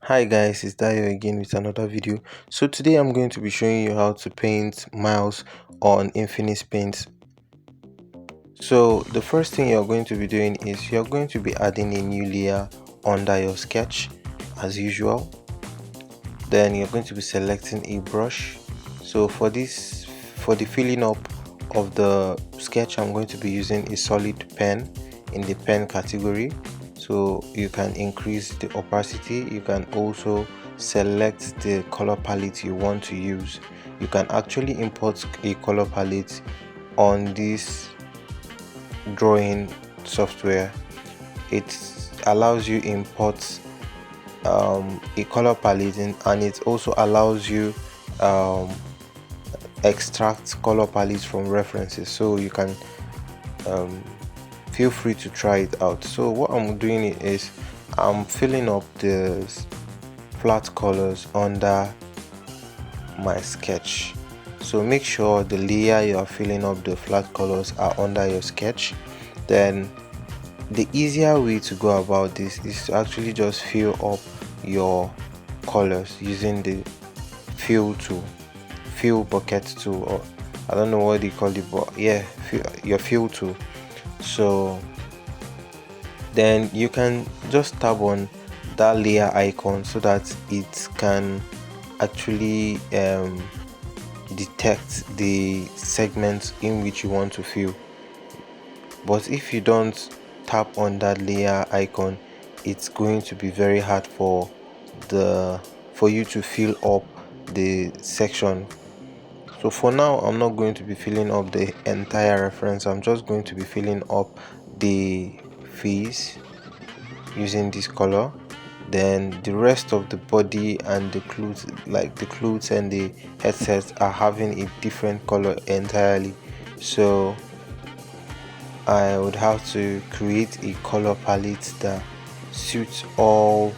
Hi guys, it's Dayo again with another video. So today I'm going to be showing you how to paint Miles on Infinite Paint. So the first thing you're going to be doing is you're going to be adding a new layer under your sketch as usual. Then you're going to be selecting a brush. So for the filling up of the sketch, I'm going to be using a solid pen in the pen category. So you can increase the opacity. You can also select the color palette you want to use. You can actually import a color palette on this drawing software. It allows you import a color palette and it also allows you extract color palettes from references, so you can feel free to try it out. So what I'm doing is I'm filling up the flat colors under my sketch. So make sure the layer you are filling up the flat colors are under your sketch. Then the easier way to go about this is to actually just fill up your colors using the fill bucket tool, or I don't know what they call it, but yeah, your fill tool. So then you can just tap on that layer icon so that it can actually detect the segments in which you want to fill. But if you don't tap on that layer icon, it's going to be very hard for you to fill up the section. So for now, I'm not going to be filling up the entire reference. I'm just going to be filling up the face using this color. Then the rest of the body and the clothes, like the clothes and the headsets, are having a different color entirely. So I would have to create a color palette that suits all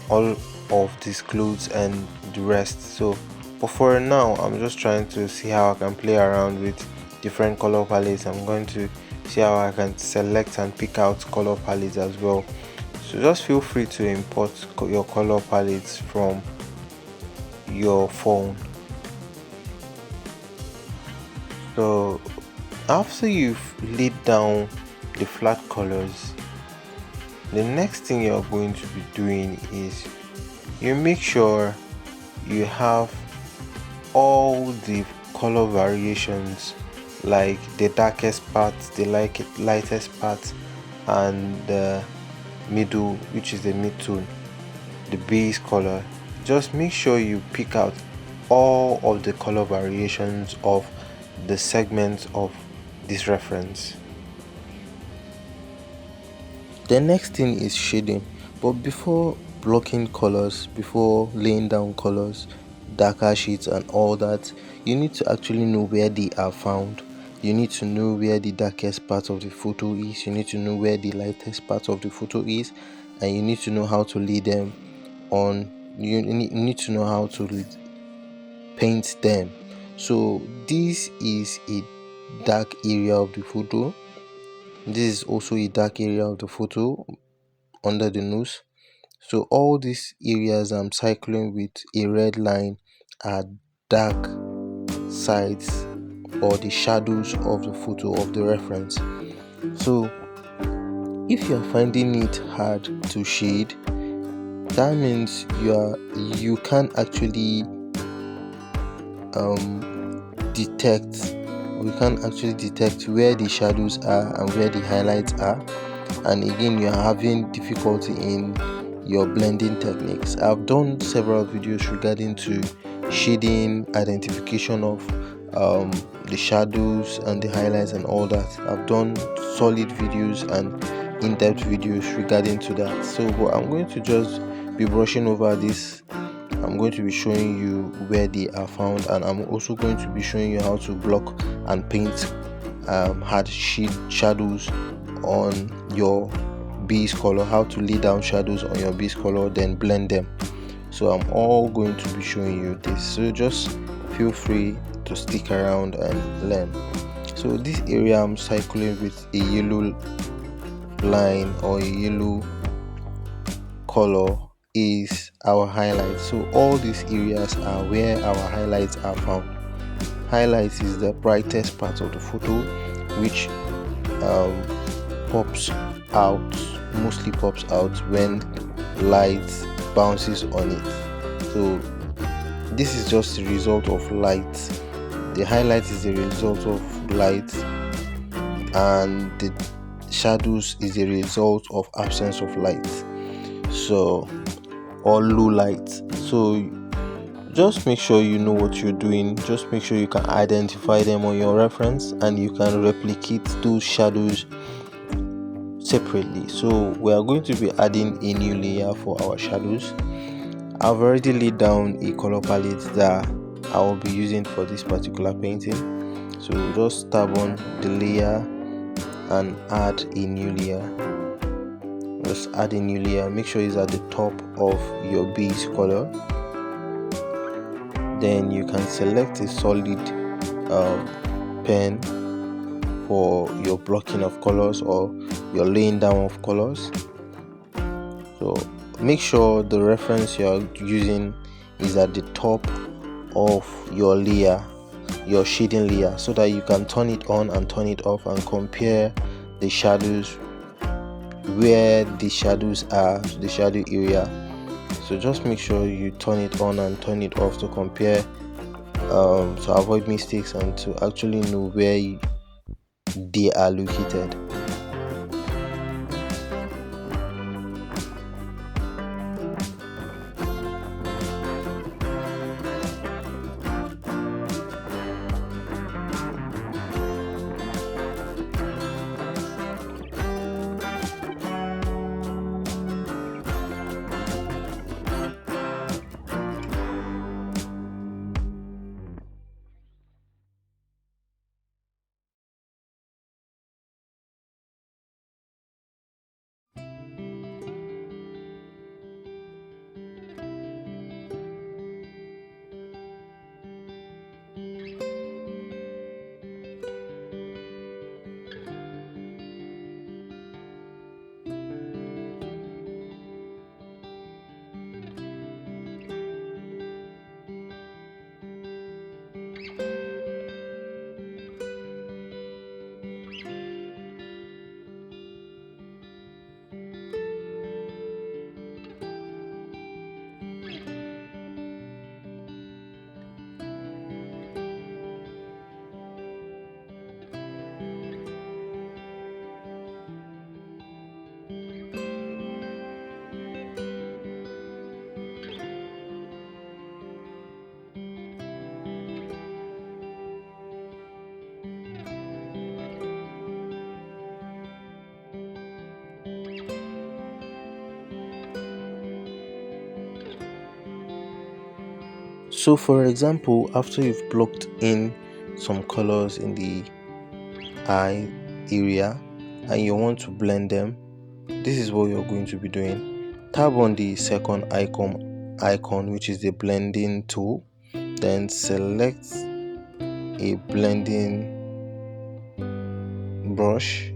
of these clothes and the rest. So but for now, I'm just trying to see how I can play around with different color palettes. I'm going to see how I can select and pick out color palettes as well. So just feel free to import your color palettes from your phone. So after you've laid down the flat colors, the next thing you're going to be doing is you make sure you have all the color variations, like the darkest part, the lightest part, and the middle, which is the mid-tone, the base color. Just make sure you pick out all of the color variations of the segments of this reference. The next thing is shading. But before blocking colors, before laying down colors, darker shades and all that, you need to actually know where they are found. You need to know where the darkest part of the photo is, you need to know where the lightest part of the photo is, and you need to know how to lay them on. You need to know how to paint them. So this is a dark area of the photo. This is also a dark area of the photo under the nose. So all these areas I'm cycling with a red line are dark sides or the shadows of the photo of the reference. So if you're finding it hard to shade, that means you can actually detect where the shadows are and where the highlights are, and again you are having difficulty in your blending techniques. I've done several videos regarding to shading, identification of the shadows and the highlights and all that. I've done solid videos and in-depth videos regarding to that. So but I'm going to just be brushing over this. I'm going to be showing you where they are found, and I'm also going to be showing you how to block and paint hard shadows on your base color, how to lay down shadows on your base color, then blend them. So I'm all going to be showing you this, so just feel free to stick around and learn. So this area I'm cycling with a yellow line or a yellow color is our highlights. So all these areas are where our highlights are found. Highlights is the brightest part of the photo, which um, pops out, mostly pops out when light bounces on it. So this is just the result of light. The highlight is the result of light, and the shadows is a result of absence of light, so or low light. So just make sure you know what you're doing. Just make sure you can identify them on your reference, and you can replicate those shadows separately. So we are going to be adding a new layer for our shadows. I've already laid down a color palette that I will be using for this particular painting. So just tab on the layer and add a new layer. Just add a new layer. Make sure it's at the top of your base color. Then you can select a solid pen for your blocking of colors or your laying down of colors. So make sure the reference you are using is at the top of your layer, your shading layer, so that you can turn it on and turn it off and compare the shadows, where the shadows are, the shadow area. So just make sure you turn it on and turn it off to compare, to avoid mistakes and to actually know where they are located. So for example, after you've blocked in some colors in the eye area and you want to blend them, this is what you're going to be doing. Tap on the second icon, which is the blending tool, then select a blending brush.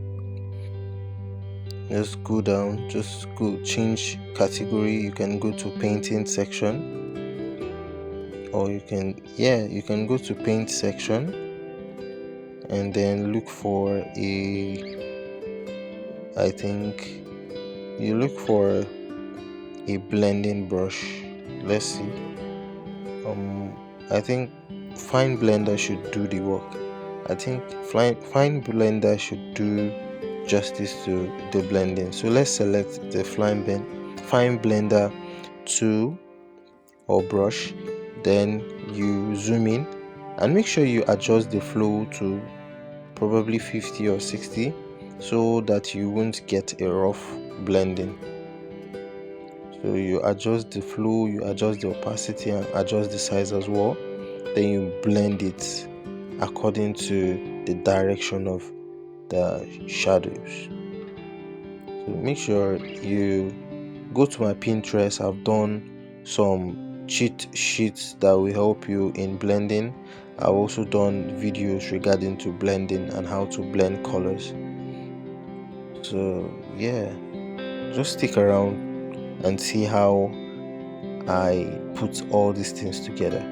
Just go down, just go change category. You can go to painting section, or you can go to paint section and then look for I think you look for a blending brush. Let's see. I think fine blender should do the work. I think fine blender should do justice to the blending. So let's select the fine blender tool or brush. Then you zoom in and make sure you adjust the flow to probably 50 or 60, so that you won't get a rough blending. So you adjust the flow, you adjust the opacity, and adjust the size as well. Then you blend it according to the direction of the shadows. So make sure you go to my Pinterest. I've done some cheat sheets that will help you in blending. I've also done videos regarding to blending and how to blend colors. So yeah, just stick around and see how I put all these things together.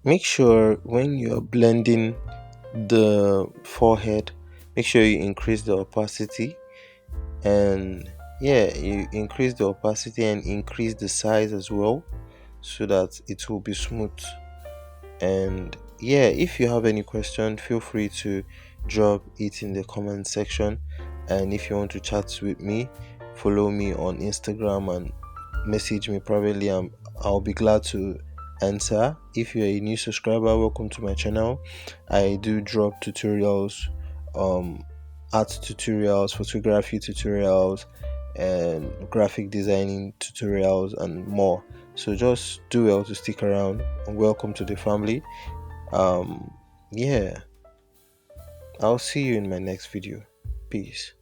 Make sure when you're blending the forehead, make sure you increase the opacity, and yeah, you increase the opacity and increase the size as well, so that it will be smooth. And yeah, if you have any question, feel free to drop it in the comment section. And if you want to chat with me, follow me on Instagram and message me privately. I'll be glad to answer. If you're a new subscriber, welcome to my channel. I do drop tutorials, um art tutorials, photography tutorials, and graphic designing tutorials and more. So just do well to stick around, and welcome to the family. um yeah, I'll see you in my next video. Peace.